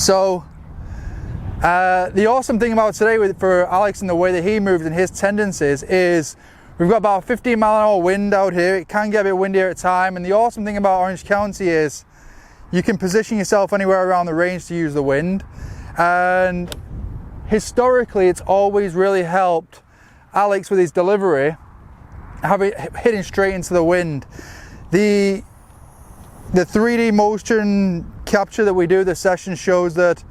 So the awesome thing about today for Alex and the way that he moves and his tendencies is we've got about a 15-mile-an-hour wind out here. It can get a bit windier at time, and the awesome thing about Orange County is you can position yourself anywhere around the range to use the wind, and historically it's always really helped Alex with his delivery, have it hitting straight into the wind. The 3D motion capture that we do, the session shows that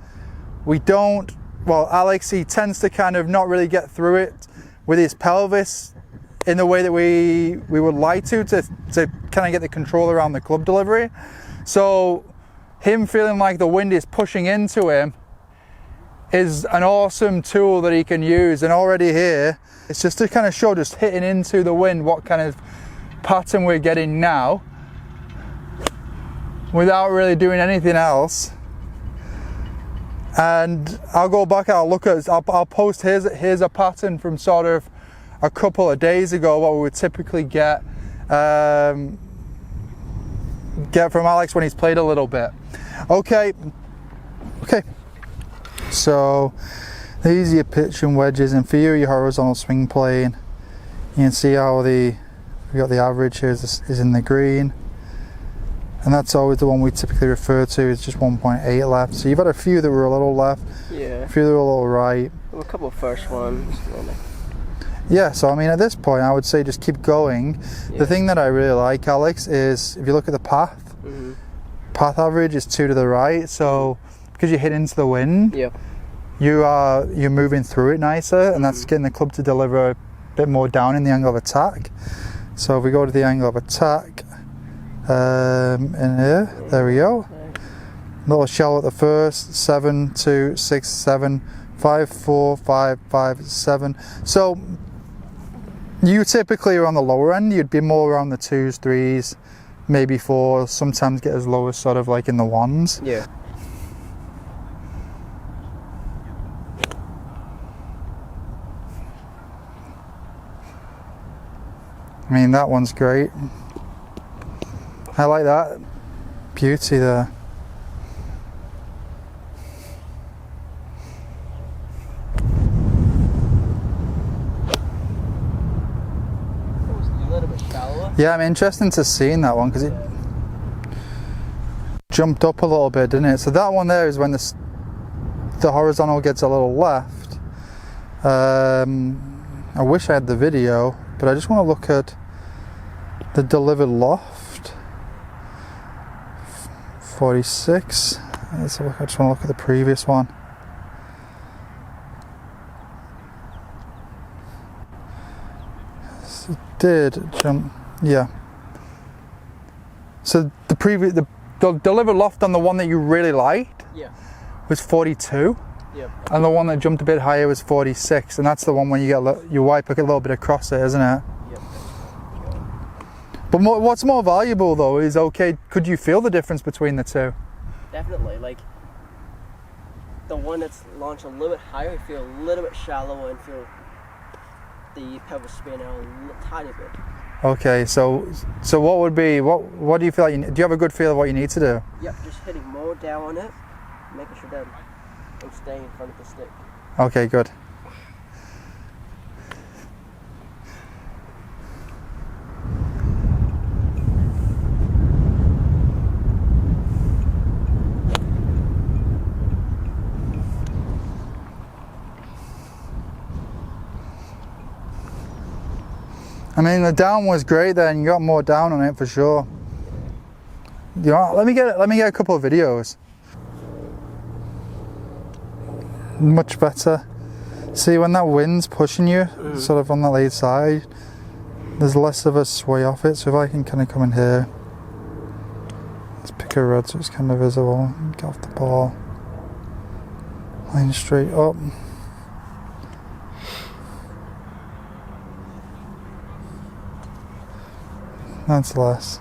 we don't, well, Alex, he tends to kind of not really get through it with his pelvis in the way that we would like to kind of get the control around the club delivery. So him feeling like the wind is pushing into him is an awesome tool that he can use. And already here, it's just to kind of show, just hitting into the wind, what kind of pattern we're getting now without really doing anything else. And I'll go back, I'll post here's a pattern from sort of a couple of days ago, what we would typically get from Alex when he's played a little bit. Okay. So these are your pitch and wedges, and for you, your horizontal swing plane. You can see how we got the average here is in the green, and that's always the one we typically refer to as just 1.8 left. So you've had a few that were a little left, a few that were a little right. Well, a couple of first ones. Yeah, so I mean at this point I would say just keep going. Yeah. The thing that I really like, Alex, is if you look at the path, path average is 2 to the right, so because you hit into the wind, you're moving through it nicer, and that's getting the club to deliver a bit more down in the angle of attack. So if we go to the angle of attack in here, there we go. Little shell at the first, 7, 2, 6, 7, 5, 4, 5, 5, 7. So you typically are on the lower end, you'd be more around the 2s, 3s, maybe 4s, sometimes get as low as sort of like in the 1s. Yeah. I mean, that one's great. I like that. Beauty there. Yeah, I'm interested to seeing that one because it jumped up a little bit, didn't it? So that one there is when the horizontal gets a little left. I wish I had the video, but I just want to look at the delivered loft. 46. Let's have a look. I just want to look at the previous one. So it did jump. Yeah. So the delivered loft on the one that you really liked was 42. And the one that jumped a bit higher was 46, and that's the one when you wipe a little bit across it, isn't it? But what's more valuable though is, could you feel the difference between the two? Definitely. Like the one that's launched a little bit higher, I feel a little bit shallower and feel the pelvis spin out a tiny bit. Okay, so what do you feel like? Do you have a good feel of what you need to do? Yep, just hitting more down on it, making sure that I'm staying in front of the stick. Okay, good. I mean, the down was great then, you got more down on it for sure. You know, let me get a couple of videos. Much better. See, when that wind's pushing you, sort of on the lead side, there's less of a sway off it, so if I can kind of come in here, let's pick a rod so it's kind of visible, get off the ball, line straight up. That's less.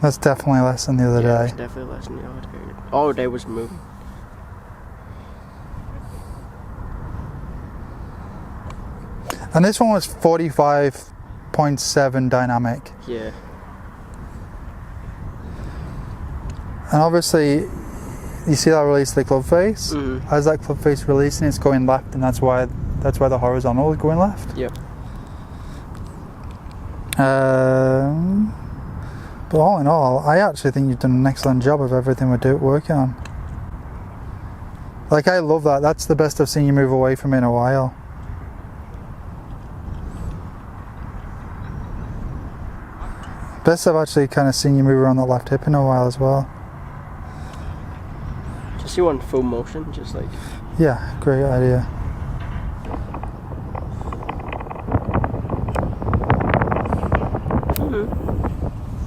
That's definitely less than the other day. It's definitely less than the other day. All day was moving. And this one was 45.7 dynamic. Yeah. And obviously, you see that release of the club face? Mm-hmm. As that club face releasing, it's going left, and that's why the horizontal is going left. Yep. But all in all, I actually think you've done an excellent job of everything we're working on. Like, I love that. That's the best I've seen you move away from it in a while. Best I've actually kind of seen you move around that left hip in a while as well. Just you want full motion, just like. Yeah, great idea.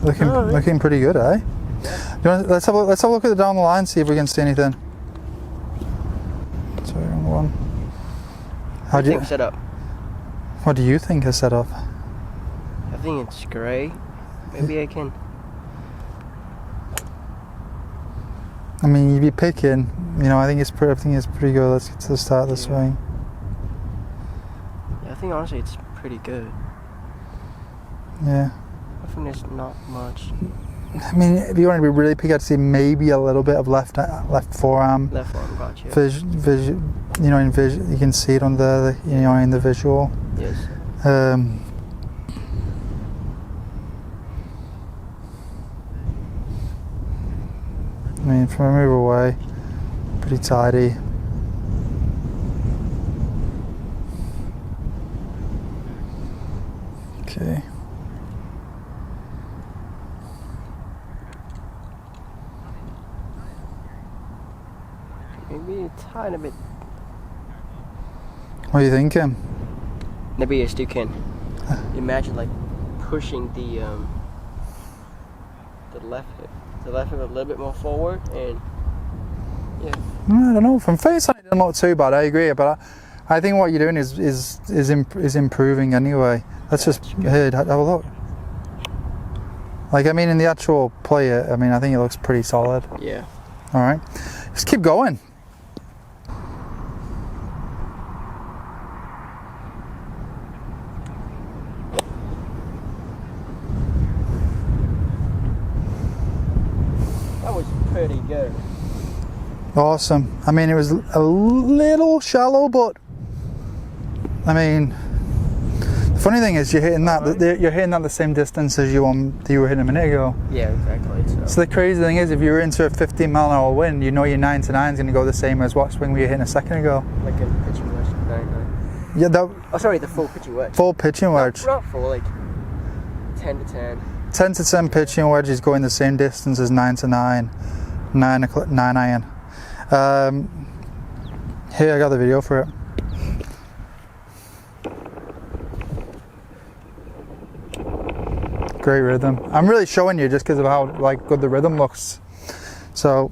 Looking pretty good, eh? Yeah. Let's have a look at the down the line, see if we can see anything. Sorry, wrong one. How do you think set up? What do you think is set up? I think it's grey. Maybe I can. I mean, you'd be picking. You know, I think it's pretty good. Let's get to the start of the swing. Yeah, I think honestly it's pretty good. Yeah. I think there's not much. I mean, if you want to be really picky, I'd say maybe a little bit of left forearm. Left forearm, gotcha. You know, you can see it on the you know, in the visual. Yes. I mean, from a move away, pretty tidy. Okay. Maybe a tiny bit. What are you thinking? Maybe I still can. Imagine like pushing the left hip a little bit more forward, and yeah. I don't know. From face on, it didn't look too bad. I agree, but I think what you're doing is improving anyway. Let's just have a look. Like, I mean, in the actual play, I mean, I think it looks pretty solid. Yeah. All right, just keep going. That was pretty good. Awesome. I mean, it was a little shallow, but I mean, the funny thing is you're hitting that the same distance as you were hitting a minute ago. Yeah, exactly. So the crazy thing is, if you're into a 15-mile-an-hour wind, you know your 9 to 9 is going to go the same as what swing we were hitting a second ago. Like a pitching wedge, 9-9. Yeah, that. Oh, sorry, the full pitching wedge. Full pitching wedge. Not full, like 10 to 10. 10 to 10 pitching wedge is going the same distance as 9 to 9, 9 iron. Here, I got the video for it. Great rhythm. I'm really showing you just because of how good the rhythm looks. So.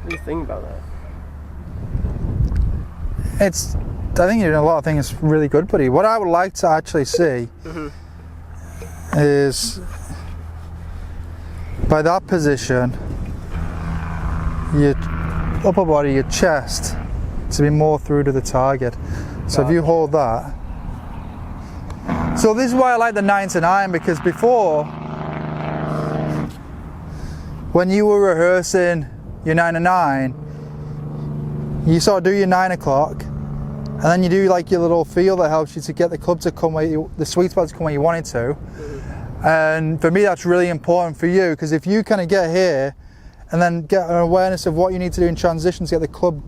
What do you think about that? I think you're doing a lot of things really good, buddy. What I would like to actually see is, by that position, your upper body, your chest, to be more through to the target. So if you hold that. So this is why I like the 9 to 9, because before, when you were rehearsing your 9 to 9, you sort of do your 9 o'clock, and then you do like your little feel that helps you to get the club to come where the sweet spot to come where you want it to. And for me, that's really important for you, because if you kind of get here and then get an awareness of what you need to do in transition to get the club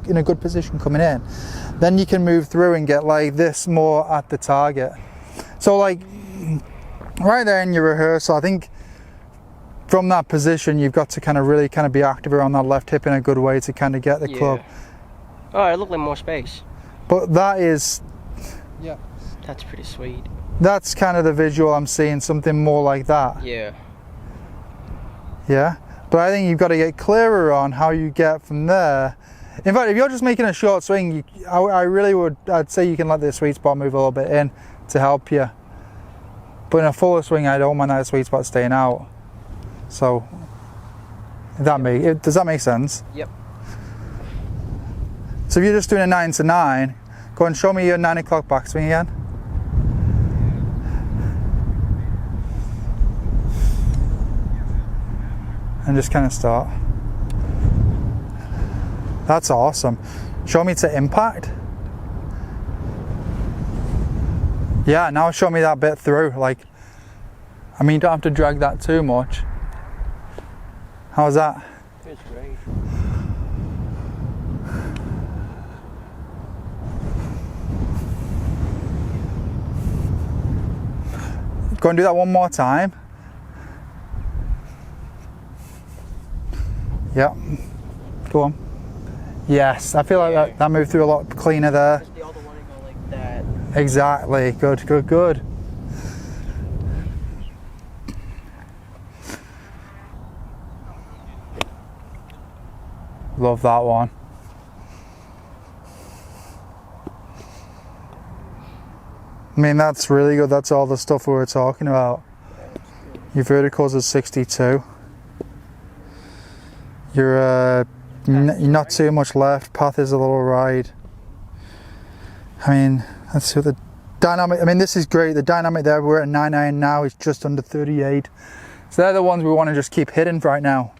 in a good position coming in, then you can move through and get like this more at the target. So like right there in your rehearsal, I think from that position, you've got to really be active around that left hip in a good way to kind of get the club. Oh, it looked like more space. But that is, yeah, that's pretty sweet. That's kind of the visual I'm seeing, something more like that. Yeah. Yeah, but I think you've got to get clearer on how you get from there. In fact, if you're just making a short swing, I'd say you can let the sweet spot move a little bit in to help you. But in a fuller swing, I don't mind that sweet spot staying out. So, does that make sense? Yep. So if you're just doing a 9 to 9, go and show me your 9 o'clock backswing again. and just kind of start. That's awesome. Show me to impact. Yeah, now show me that bit through. Like, I mean, you don't have to drag that too much. How's that? It's great. Go and do that one more time. Yep. Go on. Yes, I feel like that moved through a lot cleaner there. Just the other one go like that. Exactly. Good, good, good. Love that one. I mean, that's really good. That's all the stuff we were talking about. Your verticals is 62. You're not too much left. Path is a little right. I mean, let's see what the dynamic. I mean, this is great. The dynamic there, we're at 99 now. It's just under 38. So they're the ones we want to just keep hitting right now.